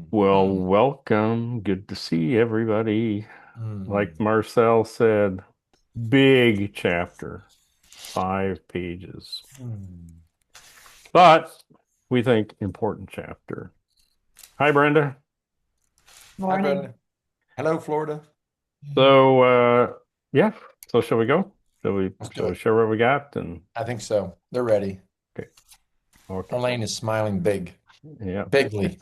Well, Mhm. welcome. Good to see everybody. Like Mm. Marcel said, big chapter, 5 pages. Mm. But we think important chapter. Hi, Brenda. Hi, Morning. Brandon. Hello, Florida. So, yeah. So, shall we go? Shall we? Let's do Shall we it. share what we got? And I think so. They're ready. okay, okay, Elaine is smiling big, yeah. bigly.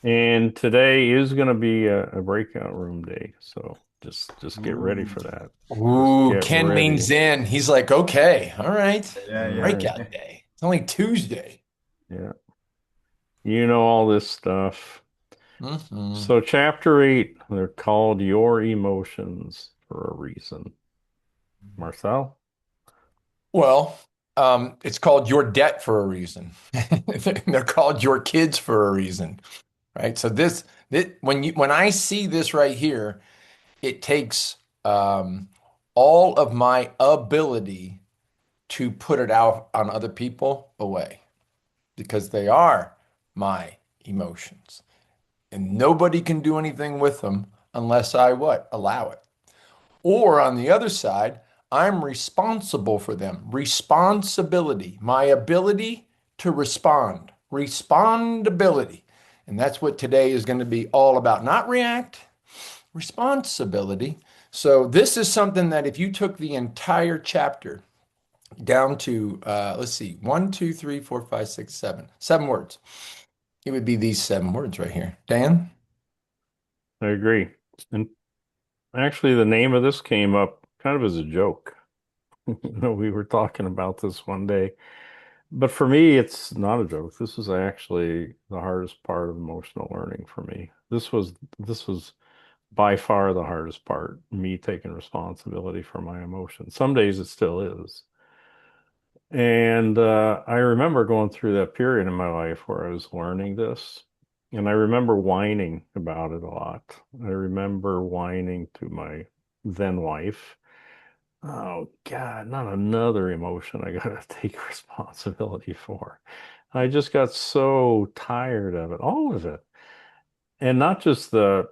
And today is going to be a breakout room day. So just get ready Ooh. for that. Just Ooh, get Ken leans ready. in. He's like, okay, all right. Yeah, All yeah. right. Breakout day. It's only Tuesday. Yeah. You know all this stuff. Hmm. So, chapter 8, they're called Your Emotions for a reason. Marcel? Well, it's called your debt for a reason. They're called your kids for a reason, right? So when I see this right here, it takes all of my ability to put it out on other people away because they are my emotions. And nobody can do anything with them unless I what? Allow it. Or on the other side, I'm responsible for them. Responsibility, my ability to respond, respondability. And that's what today is going to be all about. Not react, responsibility. So this is something that if you took the entire chapter down to let's see, one, two, three, four, five, six, seven words, it would be these 7 words right here. Dan? I agree. And actually, the name of this came up kind of as a joke. We were talking about this one day. But for me, it's not a joke. This is actually the hardest part of emotional learning for me. This was by far the hardest part, me taking responsibility for my emotions. Some days it still is. And I remember going through that period in my life where I was learning this. And I remember whining about it a lot. I remember whining to my then wife, oh God, not another emotion I gotta take responsibility for. I just got so tired of it, all of it. And not just the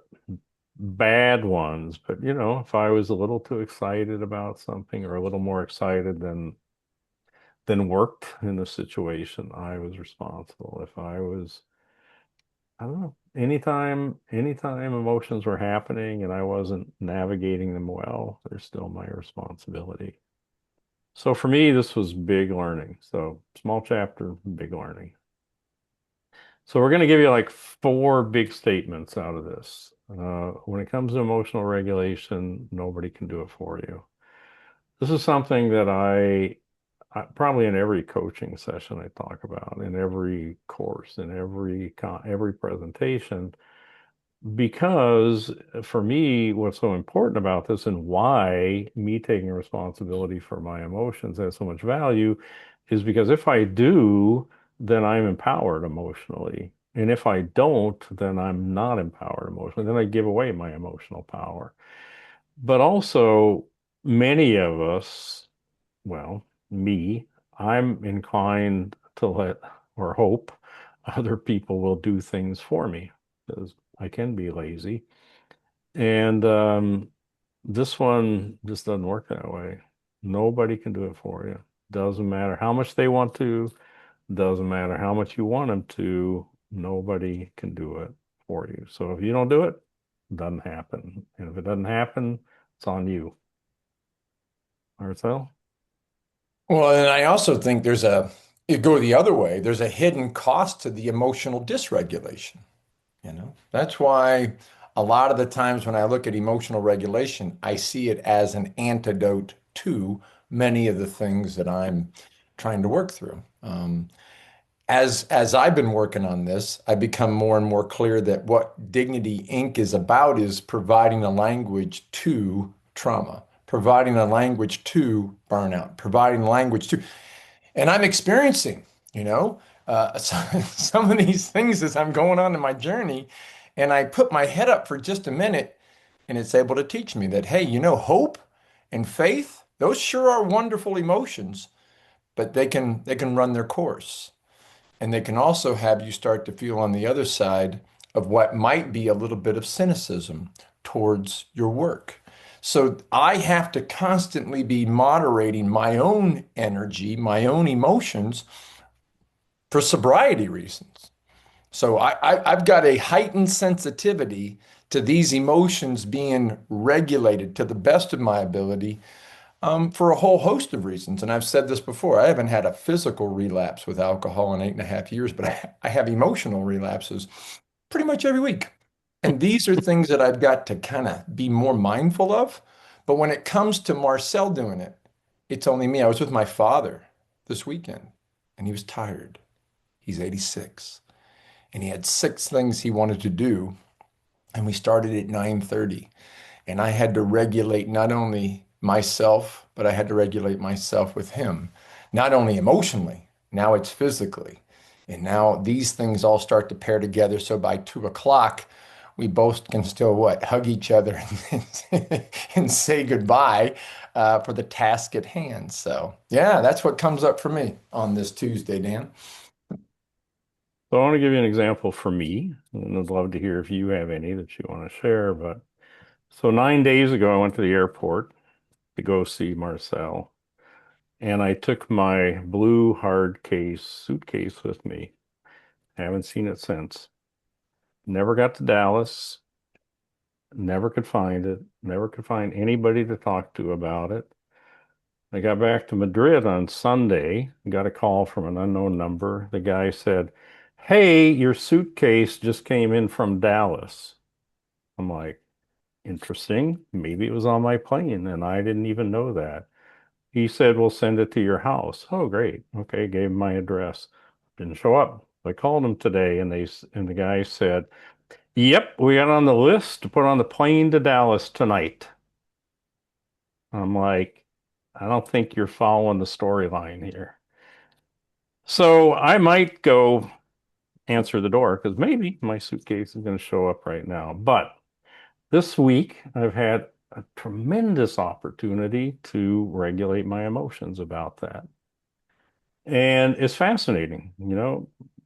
bad ones, but if I was a little too excited about something or a little more excited than worked in a situation, I was responsible. If I was, I don't know, anytime emotions were happening and I wasn't navigating them well, they're still my responsibility. So for me, this was big learning. So small chapter, big learning. So we're going to give you like 4 big statements out of this. When it comes to emotional regulation, nobody can do it for you. This is something that I probably in every coaching session I talk about, in every course, in every presentation, because for me, what's so important about this and why me taking responsibility for my emotions has so much value is because if I do, then I'm empowered emotionally. And if I don't, then I'm not empowered emotionally. Then I give away my emotional power. But also, many of us, well, me, I'm inclined to let or hope other people will do things for me because I can be lazy. And this one just doesn't work that way. Nobody can do it for you. Doesn't matter how much they want to, doesn't matter how much you want them to, nobody can do it for you. So if you don't do it, it doesn't happen. And if it doesn't happen, it's on you. Marcel? Well, and I also think you go the other way, there's a hidden cost to the emotional dysregulation. That's why a lot of the times when I look at emotional regulation, I see it as an antidote to many of the things that I'm trying to work through. As I've been working on this, I become more and more clear that what Dignity Inc. is about is providing a language to trauma, providing a language to burnout, providing language to, and I'm experiencing, you know, some of these things as I'm going on in my journey, and I put my head up for just a minute, and it's able to teach me that, hey, hope and faith, those sure are wonderful emotions, but they can run their course. And they can also have you start to feel on the other side of what might be a little bit of cynicism towards your work. So I have to constantly be moderating my own energy, my own emotions for sobriety reasons. So I've got a heightened sensitivity to these emotions being regulated to the best of my ability for a whole host of reasons. And I've said this before, I haven't had a physical relapse with alcohol in 8.5 years, but I have emotional relapses pretty much every week. And these are things that I've got to kind of be more mindful of. But when it comes to Marcel doing it, it's only me. I was with my father this weekend and he was tired. He's 86 and he had six things he wanted to do. And we started at 9:30. And I had to regulate not only myself, but I had to regulate myself with him, not only emotionally, now it's physically. And now these things all start to pair together. So by 2 o'clock, we both can still what? Hug each other and say goodbye for the task at hand. So yeah, that's what comes up for me on this Tuesday, Dan. So I want to give you an example for me, and I'd love to hear if you have any that you want to share. But so 9 days ago, I went to the airport to go see Marcel, and I took my blue hard case suitcase with me. Haven't seen it since. Never got to Dallas, never could find it, never could find anybody to talk to about it. I got back to Madrid on Sunday, got a call from an unknown number. The guy said, "Hey, your suitcase just came in from Dallas." I'm like, interesting. Maybe it was on my plane and I didn't even know that. He said, "We'll send it to your house." Oh, great. Okay, gave him my address. Didn't show up. I called him today and the guy said, "Yep, we got on the list to put on the plane to Dallas tonight." I'm like, I don't think you're following the storyline here. So I might go answer the door because maybe my suitcase is going to show up right now. But this week, I've had a tremendous opportunity to regulate my emotions about that. And it's fascinating.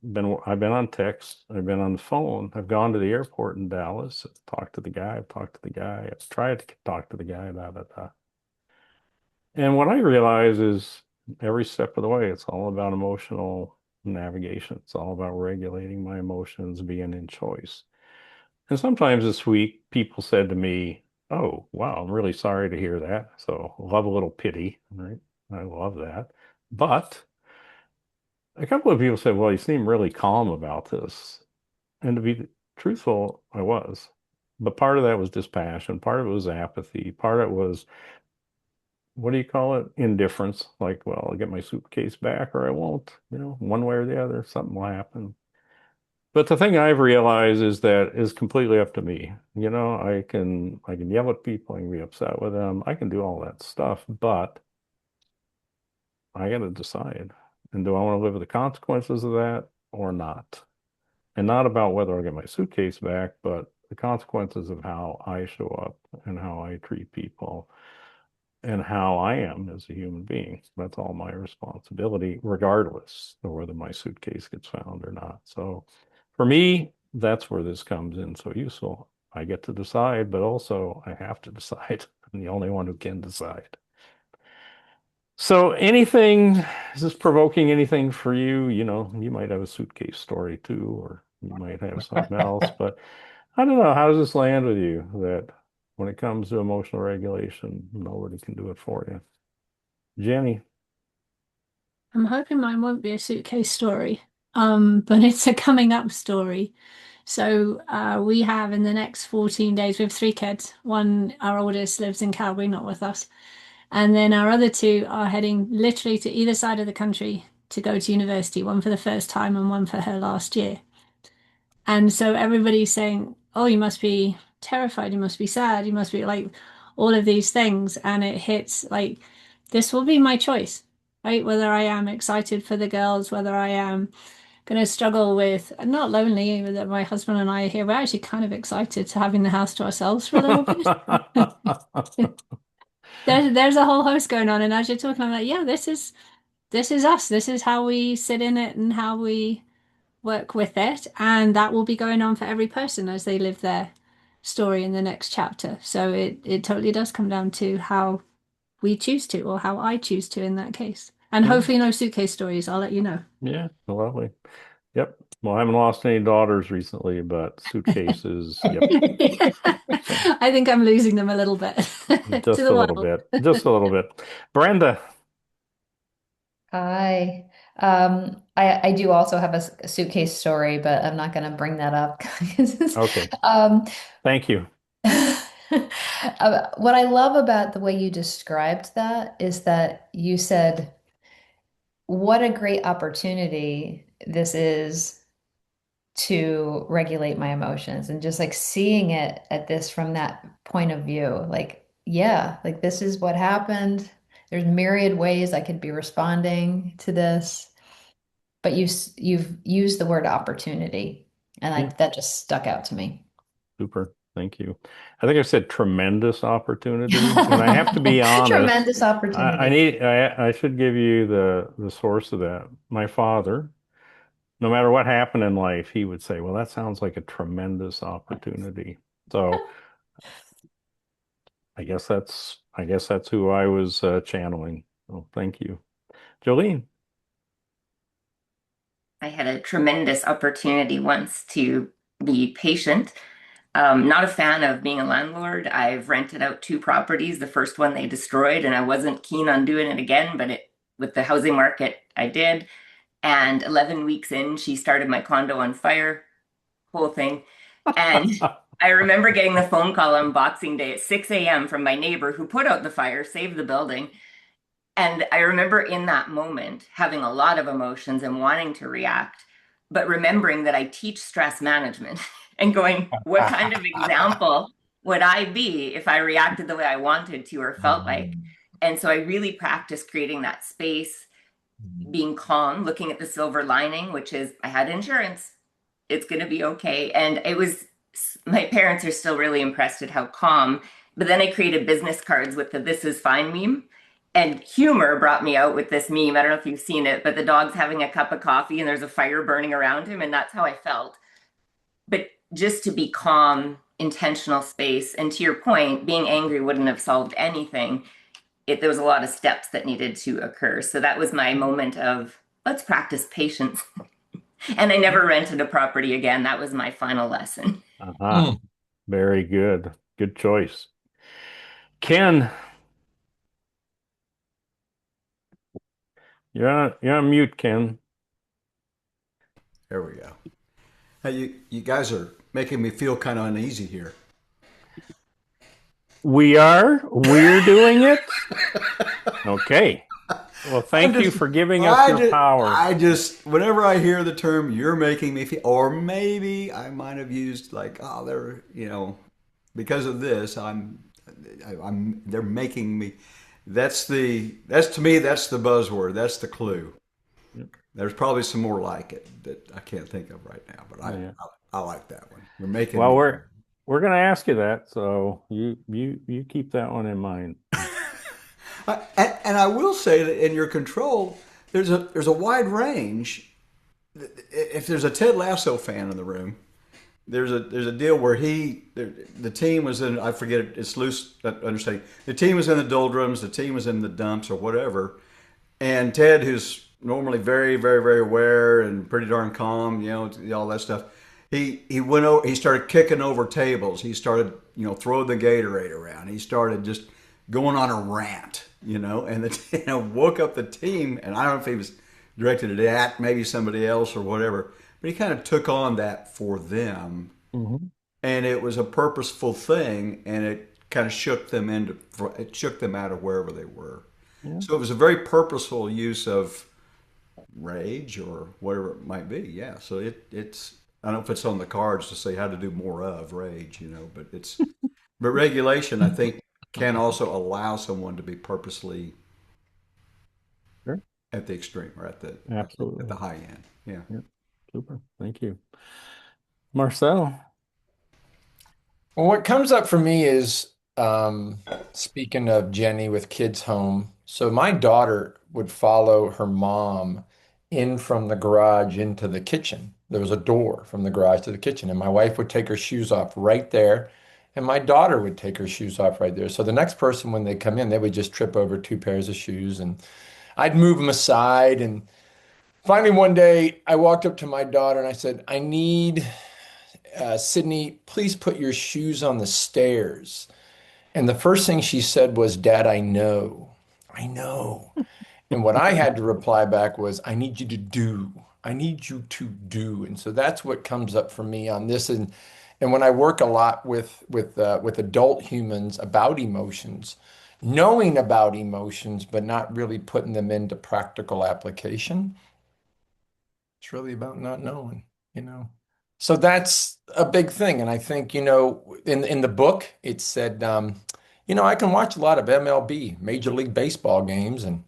I've been on text, I've been on the phone, I've gone to the airport in Dallas, I've talked to the guy, I've talked to the guy, I've tried to talk to the guy, blah, blah, blah. And what I realize is every step of the way, it's all about emotional navigation. It's all about regulating my emotions, being in choice. And sometimes this week, people said to me, "Oh, wow, I'm really sorry to hear that." So love a little pity, right? I love that. But a couple of people said, "Well, you seem really calm about this." And to be truthful, I was. But part of that was dispassion, part of it was apathy, part of it was, what do you call it? Indifference. Like, well, I'll get my suitcase back or I won't, one way or the other, something will happen. But the thing I've realized is that is completely up to me. I can yell at people, I can be upset with them, I can do all that stuff, but I got to decide. And do I want to live with the consequences of that or not? And not about whether I get my suitcase back, but the consequences of how I show up and how I treat people and how I am as a human being. That's all my responsibility, regardless of whether my suitcase gets found or not. So for me, that's where this comes in so useful. I get to decide, but also I have to decide. I'm the only one who can decide. So is this provoking anything for you? You might have a suitcase story too, or you might have something else, but I don't know. How does this land with you that when it comes to emotional regulation, nobody can do it for you? Jenny. I'm hoping mine won't be a suitcase story, but it's a coming up story. So we have in the next 14 days, we have three kids. One, our oldest, lives in Calgary, not with us. And then our other two are heading literally to either side of the country to go to university, one for the first time and one for her last year. And so everybody's saying, "Oh, you must be terrified, you must be sad, you must be like all of these things." And it hits like, this will be my choice, right? Whether I am excited for the girls, whether I am going to struggle with, not lonely, that my husband and I are here. We're actually kind of excited to having the house to ourselves for a little bit. There's a whole host going on. And as you're talking, I'm like, yeah, this is. this is us. This is how we sit in it and how we work with it. And that will be going on for every person as they live their story in the next chapter. So it totally does come down to how we choose to, or how I choose to in that case. And Yeah. hopefully no suitcase stories. I'll let you know. Yeah. Lovely. Yep. Well, I haven't lost any daughters recently, but suitcases, yep. So I think I'm losing them a little bit to just the a little world. bit. Just a little bit. Brenda. Hi. I do also have a suitcase story, but I'm not going to bring that up. Okay. Um, Thank you. what I love about the way you described that is that you said, what a great opportunity this is to regulate my emotions, and just like seeing it at this from that point of view. Like, yeah, like this is what happened. There's myriad ways I could be responding to this. But you've used the word opportunity, and Yeah. that just stuck out to me. Super. Thank you. I think I said tremendous opportunity. And I have to be honest, Tremendous I opportunity. need I should give you the source of that. My father, no matter what happened in life, he would say, "Well, that sounds like a tremendous opportunity." So I guess that's who I was channeling. Oh, thank you. Jolene. I had a tremendous opportunity once to be patient. Not a fan of being a landlord. I've rented out two properties. The first one they destroyed, and I wasn't keen on doing it again, but with the housing market, I did. And 11 weeks in, she started my condo on fire, whole thing. And I remember getting the phone call on Boxing Day at 6 a.m. from my neighbor who put out the fire, saved the building. And I remember in that moment having a lot of emotions and wanting to react, but remembering that I teach stress management and going, what kind of example would I be if I reacted the way I wanted to or felt like? And so I really practiced creating that space, being calm, looking at the silver lining, which is I had insurance. It's going to be okay. And it was, my parents are still really impressed at how calm. But then I created business cards with the "This is fine" meme. And humor brought me out with this meme. I don't know if you've seen it, but the dog's having a cup of coffee and there's a fire burning around him. And that's how I felt. But just to be calm, intentional space. And to your point, being angry wouldn't have solved anything. There was a lot of steps that needed to occur. So that was my moment of let's practice patience. And I never rented a property again. That was my final lesson. Aha. Very good. Good choice. Ken, you're on mute, Ken. There we go. Hey, you guys are making me feel kind of uneasy here. We're doing it. Okay. Well, I'm thank you just, for giving us your power. whenever I hear the term "you're making me feel," or maybe I might have used like, oh, they're, because of this, they're making me. That's to me, that's the buzzword. That's the clue. There's probably some more like it that I can't think of right now, but Yeah. I like that one. You're making Well, me. we're going to ask you that, so you keep that one in mind. And I will say that in your control, there's a wide range. If there's a Ted Lasso fan in the room, there's a deal where the team was in, I forget it, it's loose understanding. The team was in the doldrums, the team was in the dumps or whatever, and Ted, who's normally very very very aware and pretty darn calm, all that stuff. He went over. He started kicking over tables. He started throwing the Gatorade around. He started just going on a rant, and woke up the team. And I don't know if he was directed at maybe somebody else or whatever, but he kind of took on that for them, Hmm. and it was a purposeful thing, and it kind of it shook them out of wherever they were. Yeah, So it was a very purposeful use of rage or whatever it might be. Yeah. So it's I don't know if it's on the cards to say how to do more of rage, but regulation I think can also allow someone to be purposely sure. at the extreme or at the Absolutely. high end. Yeah. Yeah, super. Thank you. Marcel. Well, what comes up for me is speaking of Jenny with kids home. So my daughter would follow her mom in from the garage into the kitchen. There was a door from the garage to the kitchen, and my wife would take her shoes off right there, and my daughter would take her shoes off right there. So the next person, when they come in, they would just trip over two pairs of shoes, and I'd move them aside. And finally, one day, I walked up to my daughter and I said, I need Sydney, please put your shoes on the stairs. And the first thing she said was, Dad, I know. I know. And what I had to reply back was, I need you to do. I need you to do. And so that's what comes up for me on this. And when I work a lot with adult humans about emotions, knowing about emotions, but not really putting them into practical application, it's really about not knowing, you know. So that's a big thing. And I think, in the book, it said, I can watch a lot of MLB, Major League Baseball games, and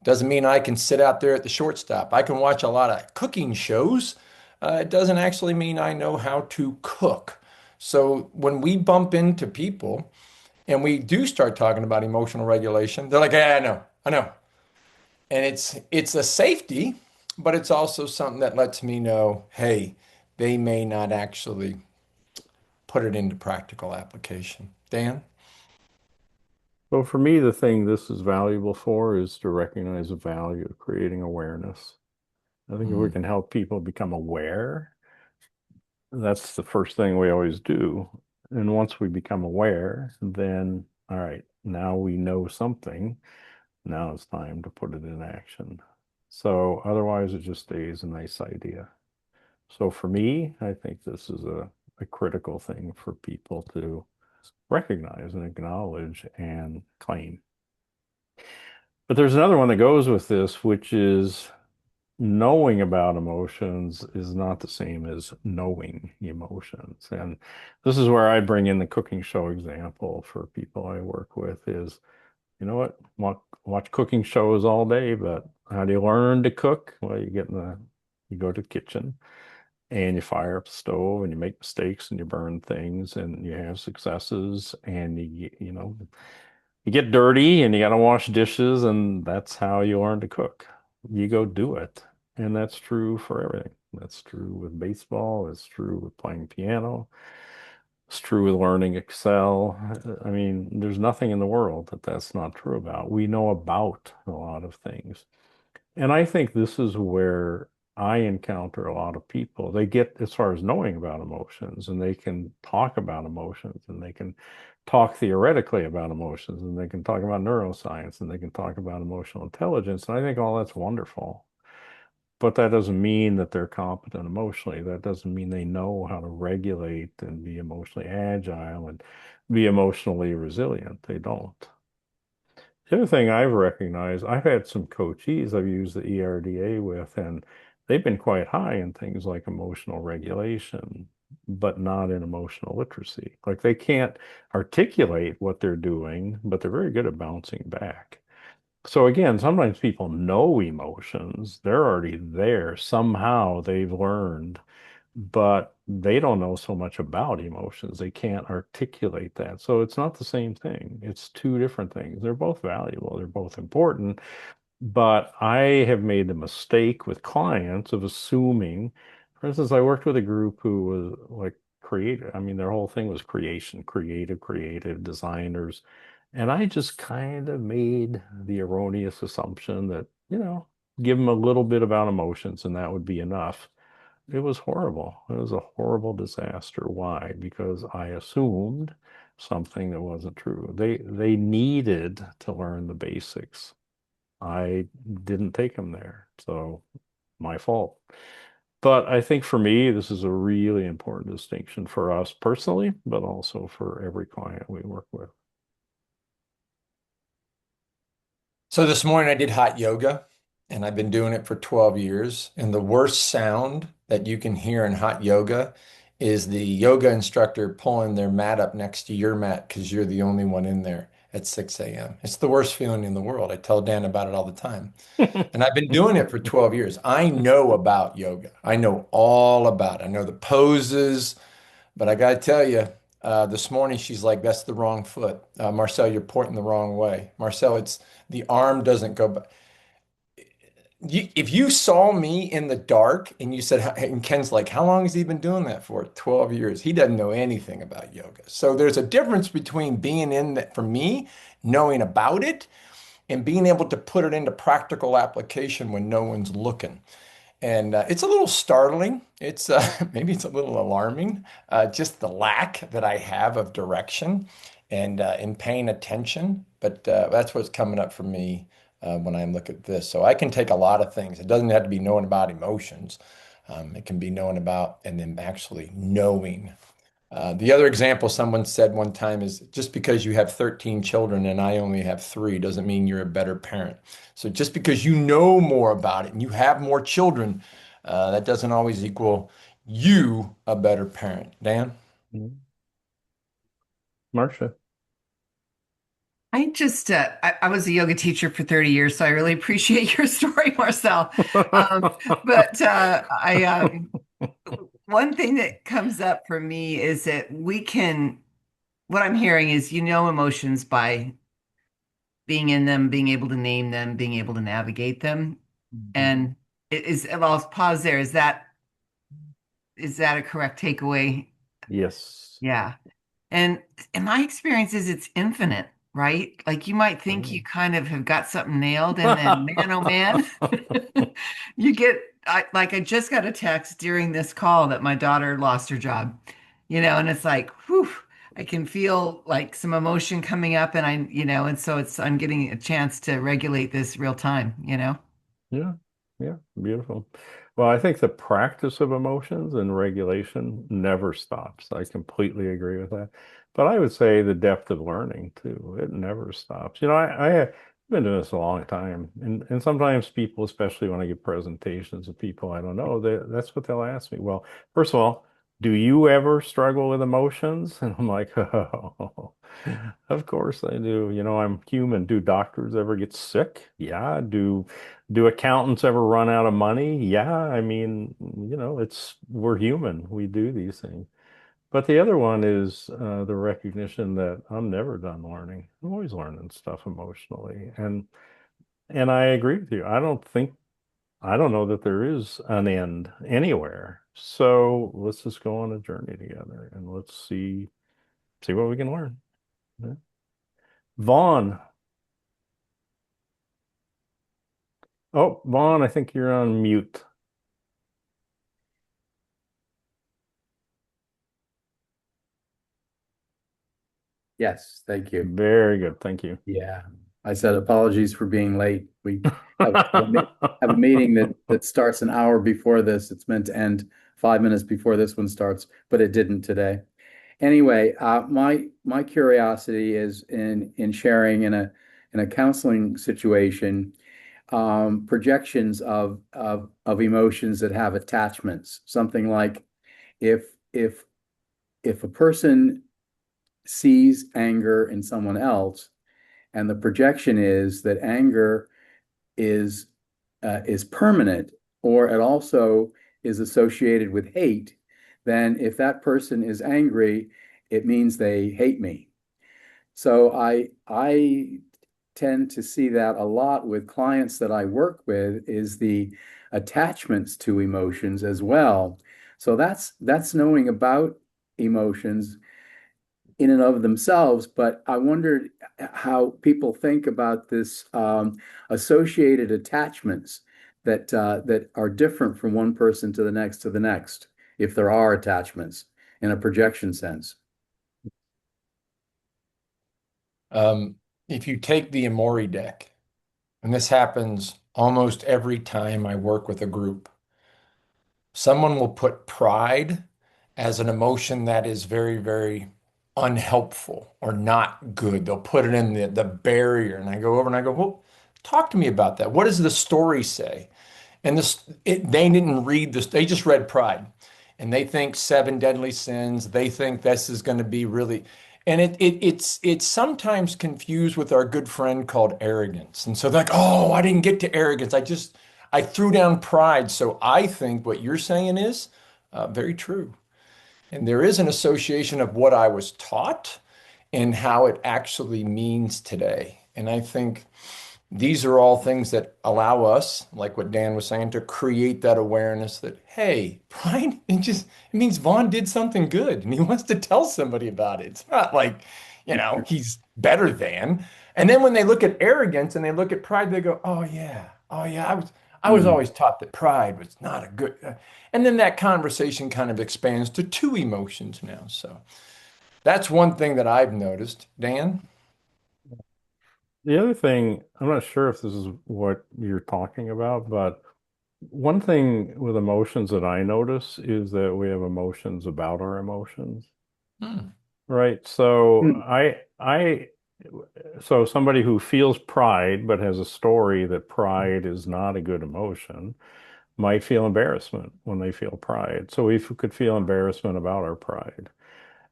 doesn't mean I can sit out there at the shortstop. I can watch a lot of cooking shows. It doesn't actually mean I know how to cook. So when we bump into people and we do start talking about emotional regulation, they're like, yeah, I know. And it's a safety, but it's also something that lets me know, hey, they may not actually put it into practical application. Dan? So for me, the thing this is valuable for is to recognize the value of creating awareness. I think if we Mm, can help people become aware, that's the first thing we always do. And once we become aware, then, all right, now we know something. Now it's time to put it in action. So otherwise, it just stays a nice idea. So for me, I think this is a critical thing for people to recognize and acknowledge and claim. But there's another one that goes with this, which is knowing about emotions is not the same as knowing emotions. And this is where I bring in the cooking show example for people I work with is, you know what, watch cooking shows all day, but how do you learn to cook? Well, you go to the kitchen and you fire up the stove and you make mistakes and you burn things and you have successes and you get dirty and you got to wash dishes, and that's how you learn to cook. You go do it. And that's true for everything. That's true with baseball. It's true with playing piano. It's true with learning Excel. I mean, there's nothing in the world that that's not true about. We know about a lot of things. And I think this is where I encounter a lot of people. They get as far as knowing about emotions and they can talk about emotions and they can talk theoretically about emotions and they can talk about neuroscience and they can talk about emotional intelligence. And I think all that's wonderful. But that doesn't mean that they're competent emotionally. That doesn't mean they know how to regulate and be emotionally agile and be emotionally resilient. They don't. The other thing I've recognized, I've had some coachees I've used the ERDA with, and they've been quite high in things like emotional regulation, but not in emotional literacy. Like they can't articulate what they're doing, but they're very good at bouncing back. So again, sometimes people know emotions, they're already there. Somehow they've learned, but they don't know so much about emotions. They can't articulate that. So it's not the same thing. It's two different things. They're both valuable, they're both important. But I have made the mistake with clients of assuming, for instance, I worked with a group who was like creative. I mean, their whole thing was creation, creative designers. And I just kind of made the erroneous assumption that, give them a little bit about emotions and that would be enough. It was horrible. It was a horrible disaster. Why? Because I assumed something that wasn't true. They needed to learn the basics. I didn't take them there. So my fault. But I think for me, this is a really important distinction for us personally, but also for every client we work with. So this morning I did hot yoga and I've been doing it for 12 years. And the worst sound that you can hear in hot yoga is the yoga instructor pulling their mat up next to your mat because you're the only one in there at 6 a.m. It's the worst feeling in the world. I tell Dan about it all the time. And I've been doing it for 12 years. I know about yoga. I know all about it. I know the poses, but I got to tell you, This morning, she's like, that's the wrong foot. Marcel, you're pointing the wrong way. Marcel, it's the arm doesn't go back. If you saw me in the dark and you said, and Ken's like, how long has he been doing that for? 12 years. He doesn't know anything about yoga. So there's a difference between being in that, for me, knowing about it and being able to put it into practical application when no one's looking. And it's a little startling. It's maybe it's a little alarming, just the lack that I have of direction and in paying attention. But that's what's coming up for me when I look at this. So I can take a lot of things. It doesn't have to be knowing about emotions. It can be knowing about and then actually knowing. The other example someone said one time is just because you have 13 children and I only have three doesn't mean you're a better parent. So just because you know more about it and you have more children, that doesn't always equal you a better parent. Dan? Mhm. Marcia. I was a yoga teacher for 30 years, so I really appreciate your story, Marcel. But one thing that comes up for me is that what I'm hearing is you know emotions by being in them, being able to name them, being able to navigate them. And I'll pause there. Is that a correct takeaway? Yes. Yeah. And in my experience is it's infinite, right? Like you might think you kind of have got something nailed, and then man, oh man, I just got a text during this call that my daughter lost her job, and it's like, whew, I can feel like some emotion coming up, and and so I'm getting a chance to regulate this real time. Yeah, yeah, beautiful. Well, I think the practice of emotions and regulation never stops. I completely agree with that. But I would say the depth of learning too, it never stops. I have been doing this a long time, and sometimes people, especially when I give presentations of people I don't know, that's what they'll ask me. Well, first of all, do you ever struggle with emotions? And I'm like, oh, of course I do. I'm human. Do doctors ever get sick? Yeah. Do accountants ever run out of money? Yeah, I mean, we're human. We do these things. But the other one is the recognition that I'm never done learning. I'm always learning stuff emotionally. And I agree with you. I don't know that there is an end anywhere. So let's just go on a journey together and let's see what we can learn. Yeah. Vaughn. Oh, Vaughn, I think you're on mute. Yes, thank you. Very good. Thank you. Yeah, I said apologies for being late. We have a meeting that starts an hour before this. It's meant to end 5 minutes before this one starts, but it didn't today. Anyway, my curiosity is in sharing in a counseling situation, projections of emotions that have attachments. Something like if if if a person sees anger in someone else, and the projection is that anger is is permanent, or it also is associated with hate, then if that person is angry, it means they hate me. So I tend to see that a lot with clients that I work with is the attachments to emotions as well. So that's knowing about emotions in and of themselves, but I wondered how people think about this associated attachments that are different from one person to the next, if there are attachments in a projection sense. If you take the Amori deck, and this happens almost every time I work with a group, someone will put pride as an emotion that is very, very unhelpful or not good. They'll put it in the barrier. And I go over and I go, well, talk to me about that. What does the story say? And they didn't read this, they just read pride. And they think seven deadly sins. They think this is going to be really, and it's sometimes confused with our good friend called arrogance. And so they're like, oh, I didn't get to arrogance. I threw down pride. So I think what you're saying is very true. And there is an association of what I was taught and how it actually means today. And I think these are all things that allow us, like what Dan was saying, to create that awareness that, hey, pride, it means Vaughn did something good and he wants to tell somebody about it. It's not like, he's better than. And then when they look at arrogance and they look at pride, they go, oh yeah, I was Mm. always taught that pride was not a good. And then that conversation kind of expands to two emotions now. So that's one thing that I've noticed. Dan? The other thing, I'm not sure if this is what you're talking about, but one thing with emotions that I notice is that we have emotions about our emotions, Hmm. right? So Mm. so somebody who feels pride but has a story that pride is not a good emotion might feel embarrassment when they feel pride. So we could feel embarrassment about our pride.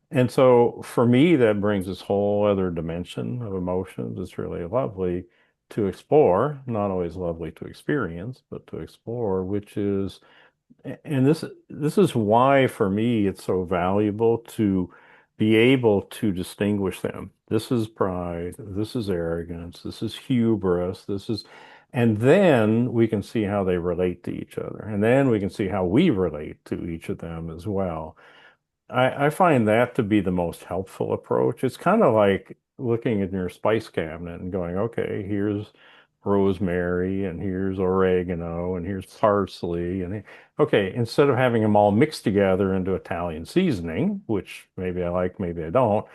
And so for me, that brings this whole other dimension of emotions. It's really lovely to explore, not always lovely to experience, but to explore, which is, and this is why for me it's so valuable to be able to distinguish them. This is pride, this is arrogance, this is hubris, and then we can see how they relate to each other. And then we can see how we relate to each of them as well. I find that to be the most helpful approach. It's kind of like looking in your spice cabinet and going, okay, here's rosemary and here's oregano and here's parsley and okay, instead of having them all mixed together into Italian seasoning, which maybe I like, maybe I don't,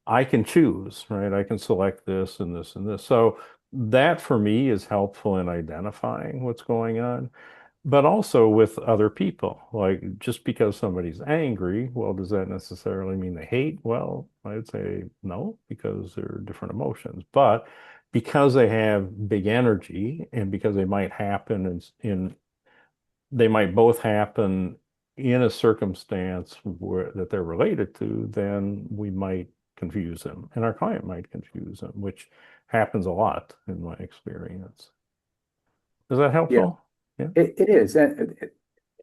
I can choose, right? I can select this and this and this. So that for me is helpful in identifying what's going on, but also with other people. Like just because somebody's angry, well, does that necessarily mean they hate? Well, I'd say no, because they're different emotions. But because they have big energy and because they might happen they might both happen in a circumstance that they're related to, then we might confuse them, and our client might confuse them, which happens a lot in my experience. Is that Yeah, helpful? Yeah. it is.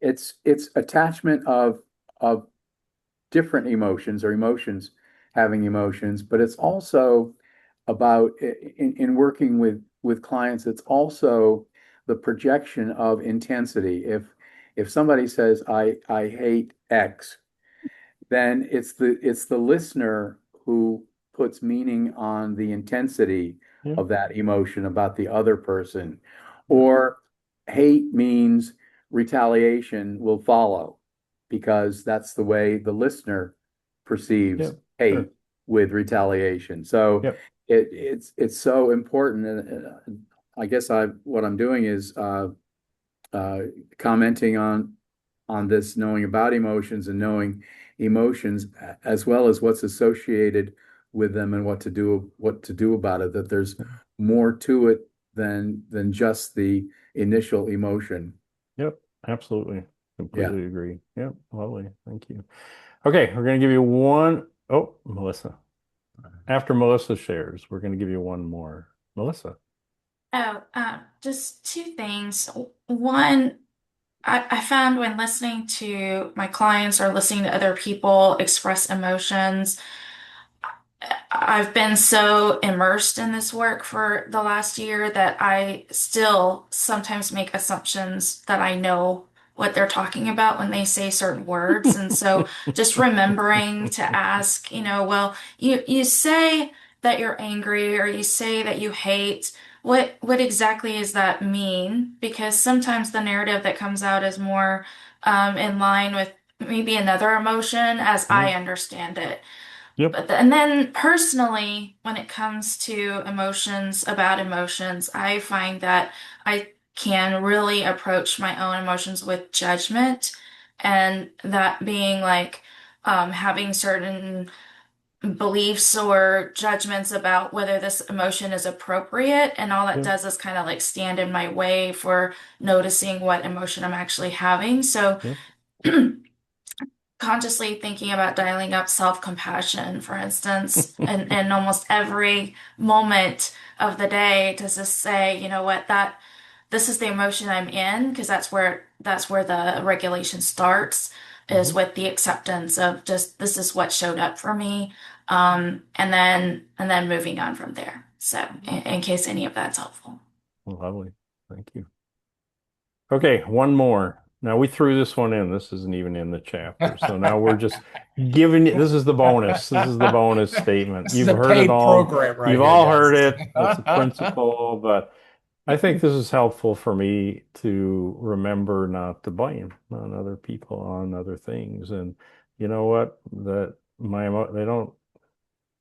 It's attachment of different emotions or emotions having emotions, but it's also about in working with clients, it's also the projection of intensity. If somebody says I hate X, then it's the listener who puts meaning on the intensity Yeah. of that emotion about the other person. Yeah. Or hate means retaliation will follow because that's the way the listener Yeah. perceives Sure. hate with retaliation. So Yep. it's so important. And I guess what I'm doing is uh, commenting on this, knowing about emotions and knowing emotions as well as what's associated with them and what to do about it. That there's more to it than just the initial emotion. Yep. Absolutely. Yeah. Completely agree. Yep. Lovely. Thank you. Okay, we're going to give you one. Oh, Melissa. After Melissa shares, we're going to give you one more. Melissa. Oh, just two things. One, I found when listening to my clients or listening to other people express emotions, I've been so immersed in this work for the last year that I still sometimes make assumptions that I know what they're talking about when they say certain words. And so just remembering to ask, well, you say that you're angry or you say that you hate. What exactly does that mean? Because sometimes the narrative that comes out is more in line with maybe another emotion as Yeah. I understand it. Yep. And then personally, when it comes to emotions, about emotions, I find that I can really approach my own emotions with judgment, and that being like having certain beliefs or judgments about whether this emotion is appropriate, and all that Yep. does is kind of like stand in my way for noticing what emotion I'm actually having. So Yep. consciously thinking about dialing up self-compassion, for instance, in almost every moment of the day to just say, you know what, that this is the emotion I'm in, because that's where the regulation starts. is with the acceptance of just this is what showed up for me, and then moving on from there. So, in case any of that's helpful. Lovely. Thank you. Okay, one more. Now we threw this one in. This isn't even in the chapter. So now we're just giving it. This is the bonus. This is the bonus statement. This is You've a heard it paid all. program right You've here, all heard guys. it. It's a principle, but I think this is helpful for me to remember not to blame on other people, on other things. And you know what? They don't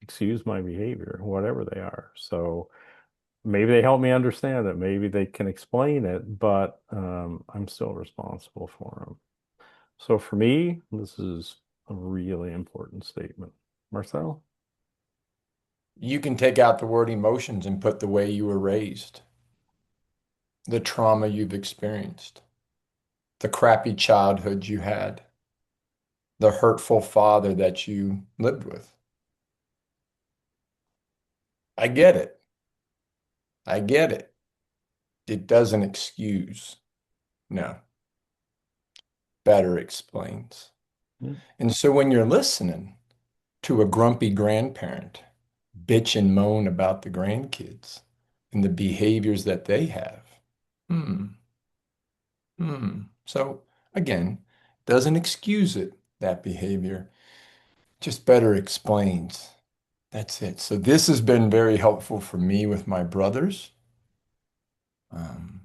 excuse my behavior, whatever they are. So maybe they help me understand it. Maybe they can explain it, but I'm still responsible for them. So for me, this is a really important statement. Marcel? You can take out the word emotions and put the way you were raised, the trauma you've experienced, the crappy childhood you had, the hurtful father that you lived with. I get it. I get it. It doesn't excuse. No, better explains. Yeah. And so when you're listening to a grumpy grandparent bitch and moan about the grandkids and the behaviors that they have, hmm, So again, doesn't excuse it, that behavior, just better explains. That's it. So this has been very helpful for me with my brothers, um,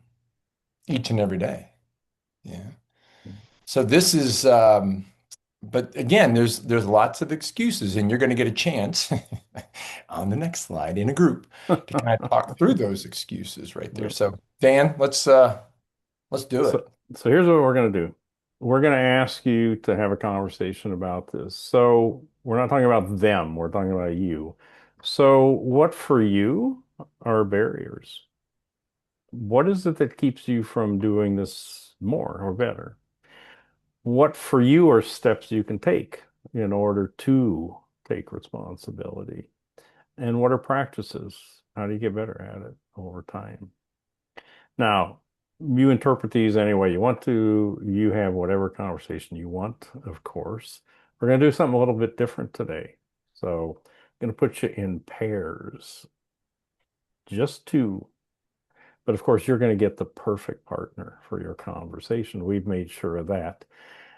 each and every day. Yeah. So this is, but again, there's lots of excuses, and you're going to get a chance on the next slide in a group to kind of talk through those excuses right there. Yep. So Dan, let's do it. So here's what we're going to do. We're going to ask you to have a conversation about this. So we're not talking about them, we're talking about you. So what for you are barriers? What is it that keeps you from doing this more or better? What for you are steps you can take in order to take responsibility? And what are practices? How do you get better at it over time? Now, you interpret these any way you want to. You have whatever conversation you want, of course. We're going to do something a little bit different today. So I'm going to put you in pairs, just two. But of course, you're going to get the perfect partner for your conversation. We've made sure of that.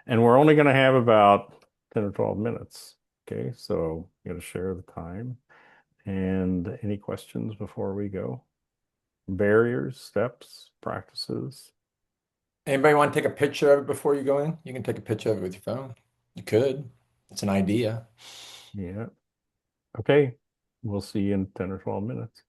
And we're only going to have about 10 or 12 minutes. Okay, so I'm going to share the time. And any questions before we go? Barriers, steps, practices? Anybody want to take a picture of it before you go in? You can take a picture of it with your phone. You could. It's an idea. Yeah. Okay. We'll see you in 10 or 12 minutes.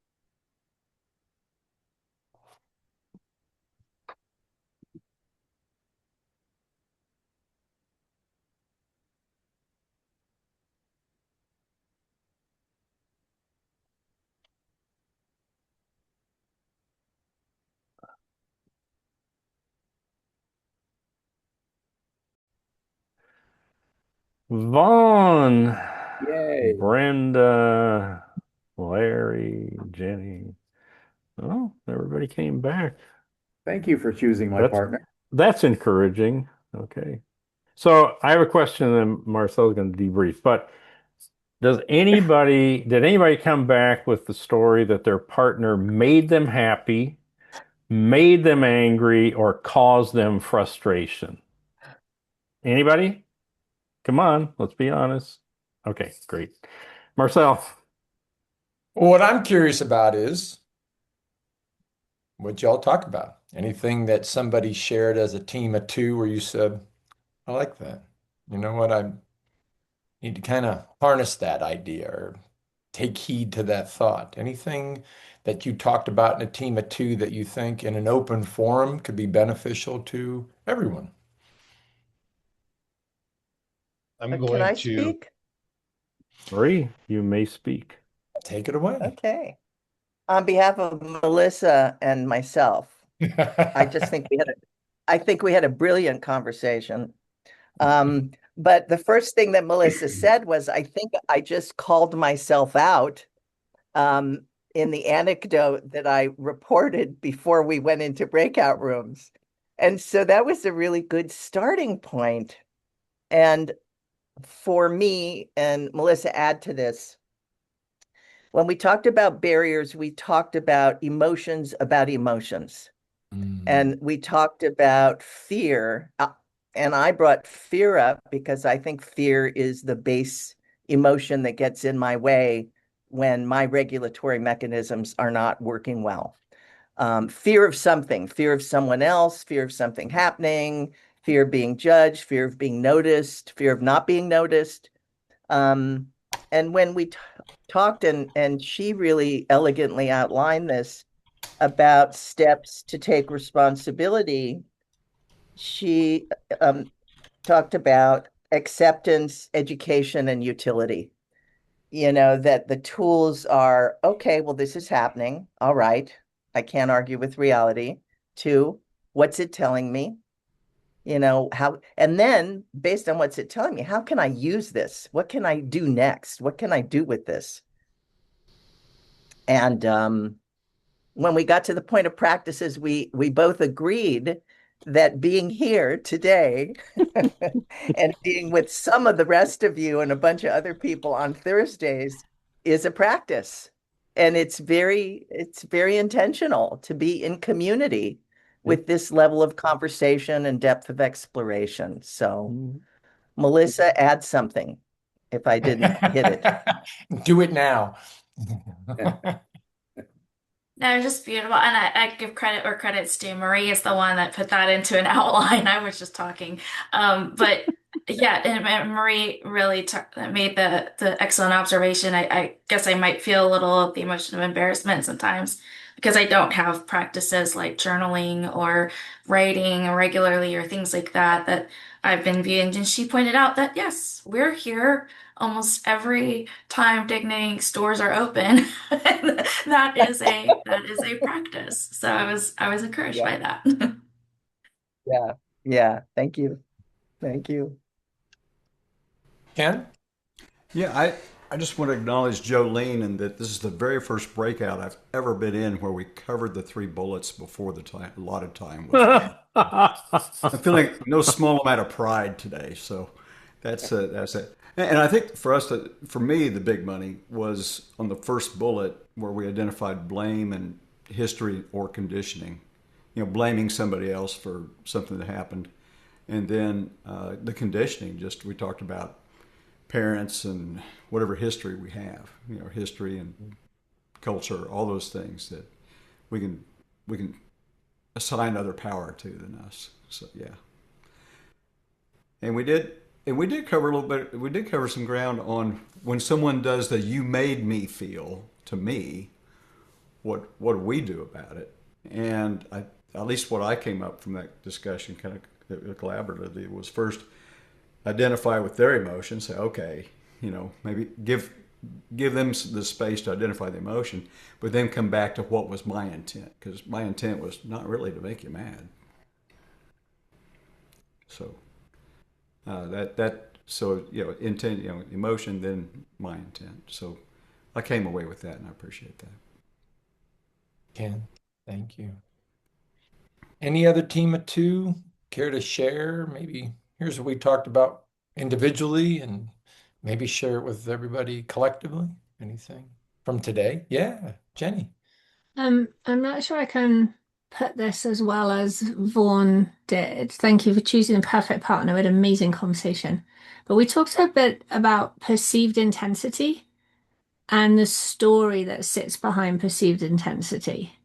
Vaughn, Yay. Brenda, Larry, Jenny. Oh, everybody came back. Thank you for choosing my That's partner. that's encouraging. Okay. So I have a question, and then Marcel's going to debrief. But did anybody come back with the story that their partner made them happy, made them angry, or caused them frustration? Anybody? Come on, let's be honest. Okay, great. Marcel. What I'm curious about is what y'all talk about. Anything that somebody shared as a team of two where you said, I like that. You know what? I need to kind of harness that idea or take heed to that thought. Anything that you talked about in a team of two that you think in an open forum could be beneficial to everyone? I'm Can going I to. speak? Marie, you may speak. Take it away. Okay. On behalf of Melissa and myself, I just think I think we had a brilliant conversation. But the first thing that Melissa said was, I think I just called myself out in the anecdote that I reported before we went into breakout rooms. And so that was a really good starting point. And for me, and Melissa, add to this, when we talked about barriers, we talked about emotions about emotions. And we talked about fear. And I brought fear up because I think fear is the base emotion that gets in my way when my regulatory mechanisms are not working well. Fear of something, fear of someone else, fear of something happening, fear of being judged, fear of being noticed, fear of not being noticed. Um, and when we talked, and she really elegantly outlined this about steps to take responsibility, she talked about acceptance, education, and utility. That the tools are okay, well, this is happening. All right. I can't argue with reality. Two, what's it telling me? How, and then based on what's it telling me, how can I use this? What can I do next? What can I do with this? And when we got to the point of practices, we both agreed that being here today and being with some of the rest of you and a bunch of other people on Thursdays is a practice. And it's very intentional to be in community with this level of conversation and depth of exploration. So, Melissa, add something if I didn't hit it. Do it now. No, just beautiful. And I give credit where credit's due. Marie is the one that put that into an outline. I was just talking. But yeah, and Marie really made the excellent observation. I guess I might feel a little of the emotion of embarrassment sometimes because I don't have practices like journaling or writing regularly or things like that that I've been viewing. And she pointed out that yes, we're here almost every time Dignity stores are open. That is a practice. So I was encouraged Yeah, by that. yeah, yeah. Thank you. Thank you. Ken? Yeah, I just want to acknowledge Jolene and that this is the very first breakout I've ever been in where we covered the three bullets before the time allotted time was up. I'm feeling no small amount of pride today, so that's it. And I think for us, for me, the big money was on the first bullet where we identified blame and history or conditioning. Blaming somebody else for something that happened, and then the conditioning. Just we talked about parents and whatever history we have, history and culture, all those things that we can assign other power to than us. So yeah, and we did cover a little bit. We did cover some ground on when someone does the "you made me feel" to me. What do we do about it? And at least what I came up from that discussion, kind of collaboratively, was first identify with their emotions. Say, okay, maybe give them the space to identify the emotion, but then come back to what was my intent, because my intent was not really to make you mad. So intent, emotion, then my intent. So I came away with that, and I appreciate that. Ken, thank you. Any other team of two care to share? Maybe here's what we talked about individually and maybe share it with everybody collectively. Anything from today? Yeah, Jenny. I'm not sure I can put this as well as Vaughan did. Thank you for choosing a perfect partner. We had an amazing conversation. But we talked a bit about perceived intensity and the story that sits behind perceived intensity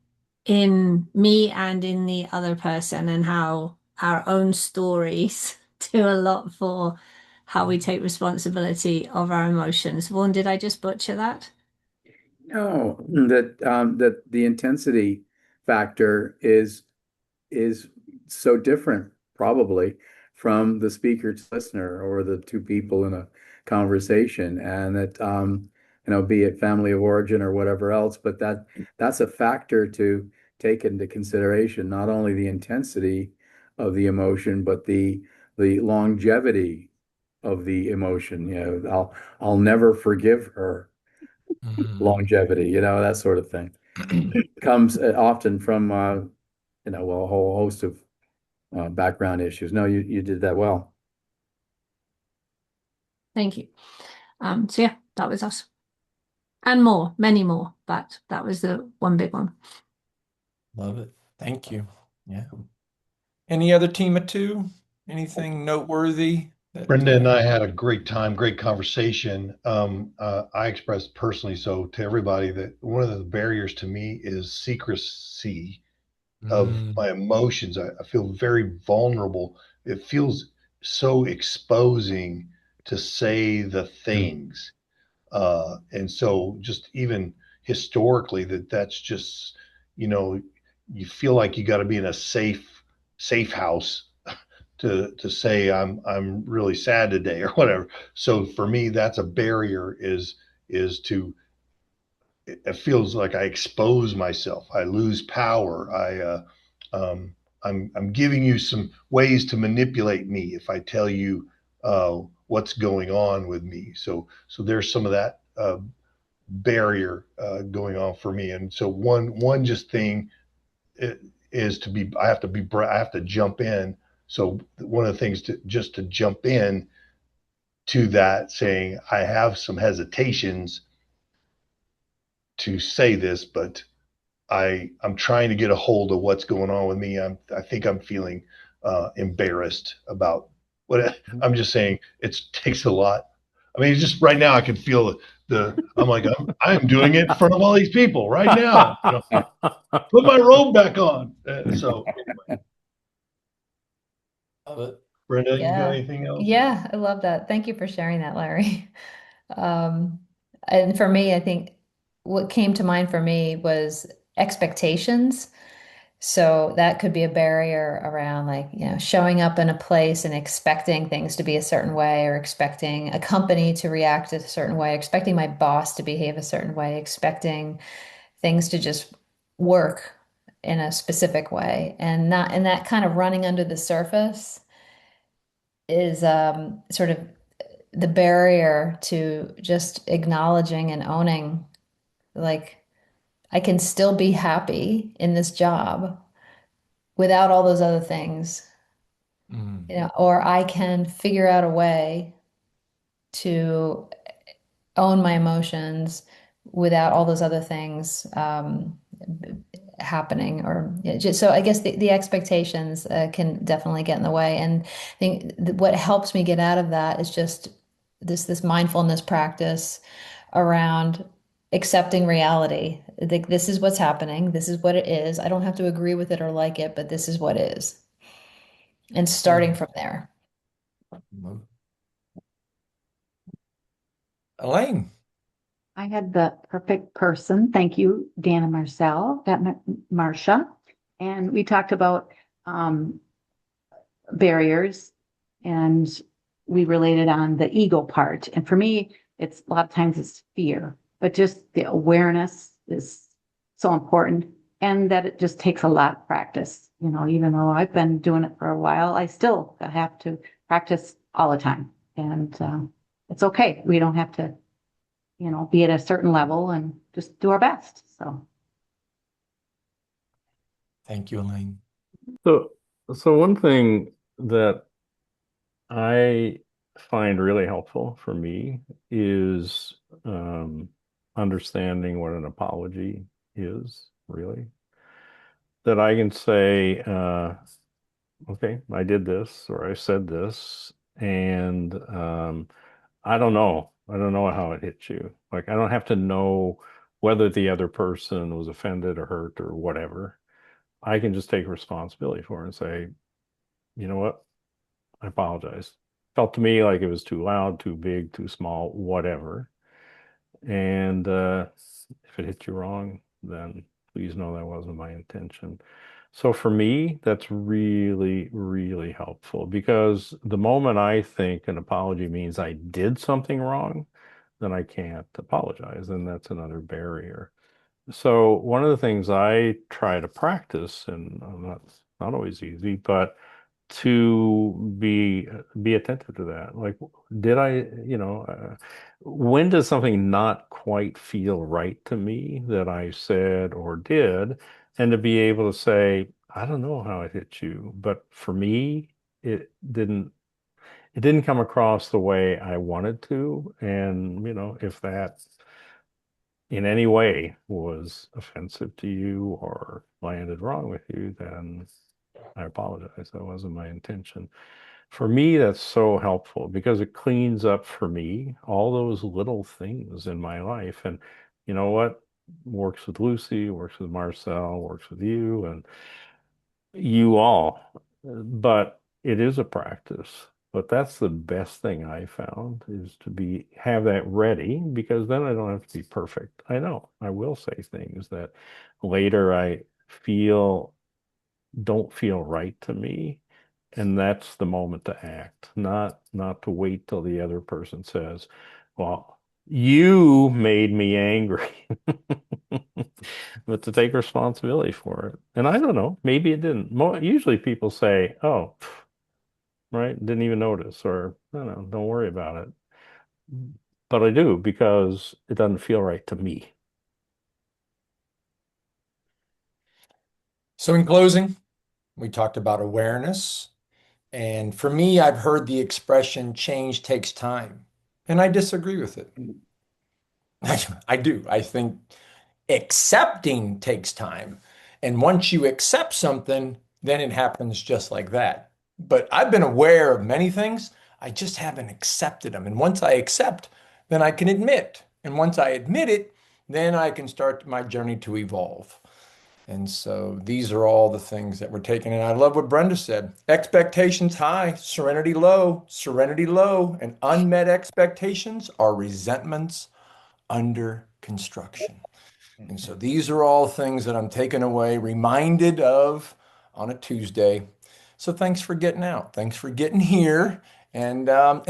in me and in the other person, and how our own stories do a lot for how we take responsibility of our emotions. Vaughan, did I just butcher that? No, that the intensity factor is so different probably from the speaker to listener or the two people in a conversation, and that be it family of origin or whatever else, but that's a factor to take into consideration, not only the intensity of the emotion, but the longevity of the emotion. I'll never forgive her. Longevity, that sort of thing comes often from well, a whole host of background issues. No, you did that well. Thank you. So yeah, that was us. And more, many more, but that was the one big one. Love it. Thank you. Yeah. Any other team of two? Anything noteworthy? Brenda and I had a great time, great conversation. I expressed personally, so to everybody, that one of the barriers to me is secrecy of my emotions. I feel very vulnerable. It feels so exposing to say the things. And so just even historically that's just, you feel like you got to be in a safe house to say I'm really sad today or whatever. So for me, that's a barrier is to it feels like I expose myself. I lose power. I'm giving you some ways to manipulate me if I tell you what's going on with me. So there's some of that barrier going on for me. And so one just thing is to be. I have to jump in. So one of the things to jump in to that, saying I have some hesitations to say this, but I'm trying to get a hold of what's going on with me. I think I'm feeling embarrassed about what I'm just saying. It takes a lot. I mean, just right now I can feel I'm like, I'm doing it in front of all these people right now. Put my robe back on. So anyway, Love it. Brenda, you got Yeah. anything else? Yeah, I love that. Thank you for sharing that, Larry. Um, and for me, I think what came to mind for me was expectations. So that could be a barrier around like, showing up in a place and expecting things to be a certain way, or expecting a company to react a certain way, expecting my boss to behave a certain way, expecting things to just work in a specific way, and that kind of running under the surface is sort of the barrier to just acknowledging and owning, like, I can still be happy in this job without all those other things, or I can figure out a way to own my emotions without all those other things happening. Or just, so I guess the expectations can definitely get in the way. And I think what helps me get out of that is just this mindfulness practice around accepting reality. Like, this is what's happening. This is what it is. I don't have to agree with it or like it, but this is what is. And starting from there. Elaine. I had the perfect person. Thank you, Dan and Marcel, at Marcia. And we talked about barriers, and we related on the ego part. And for me, it's a lot of times it's fear, but just the awareness is so important, and that it just takes a lot of practice. Even though I've been doing it for a while, I still have to practice all the time. And it's okay. We don't have to be at a certain level, and just do our best. So Thank you, Elaine. So one thing that I find really helpful for me is understanding what an apology is, really. That I can say, okay, I did this or I said this, and I don't know. I don't know how it hit you. Like, I don't have to know whether the other person was offended or hurt or whatever. I can just take responsibility for it and say, you know what? I apologize. Felt to me like it was too loud, too big, too small, whatever. And if it hit you wrong, then please know that wasn't my intention. So for me, that's really, really helpful, because the moment I think an apology means I did something wrong, then I can't apologize, and that's another barrier. So one of the things I try to practice, and not always easy, but to be attentive to that. Like, did I, when does something not quite feel right to me that I said or did? And to be able to say, I don't know how it hit you, but for me, it didn't it didn't come across the way I wanted to. And, if that in any way was offensive to you or landed wrong with you, then I apologize. That wasn't my intention. For me, that's so helpful because it cleans up for me all those little things in my life. And you know what? Works with Lucy, works with Marcel, works with you and you all. But it is a practice. But that's the best thing I found is to have that ready because then I don't have to be perfect. I know I will say things that later I feel don't feel right to me. And that's the moment to act, not to wait till the other person says, well, you made me angry. But to take responsibility for it. And I don't know, maybe it didn't. Usually people say, oh, right, didn't even notice, or I don't know, don't worry about it. But I do because it doesn't feel right to me. So in closing, we talked about awareness. And for me, I've heard the expression change takes time. And I disagree with it. I do. I think accepting takes time. And once you accept something, then it happens just like that. But I've been aware of many things. I just haven't accepted them. And once I accept, then I can admit. And once I admit it, then I can start my journey to evolve. And so these are all the things that we're taking. And I love what Brenda said. Expectations high, serenity low, and unmet expectations are resentments under construction. And so these are all things that I'm taking away, reminded of on a Tuesday. So thanks for getting out. Thanks for getting here. And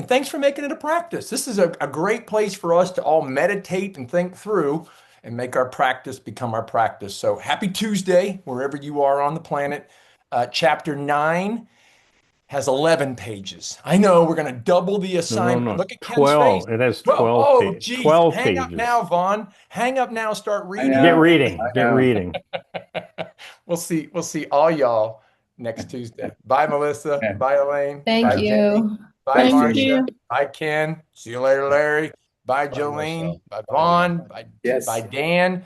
thanks for making it a practice. This is a great place for us to all meditate and think through and make our practice become our practice. So happy Tuesday, wherever you are on the planet. Chapter 9 has 11 pages. I know we're going to double the assignment. No. Look at Ken's face. 12. It has 12. 12 Oh, pages. geez. 12 Hang up pages. now, Vaughn. Hang up now. Start I reading. Get know. reading. I Get know. reading. We'll see all y'all next Tuesday. Bye, Melissa. Okay. Bye, Elaine. Thank Bye, Bye. Jenny. you. Bye, Thanks, Thank Cindy. Marcia. you. Bye, Ken. See you later, Larry. Bye, Bye, Jolene. Marcel. Bye, Bye, Jenny. Vaughn. Bye, Yes. Dan.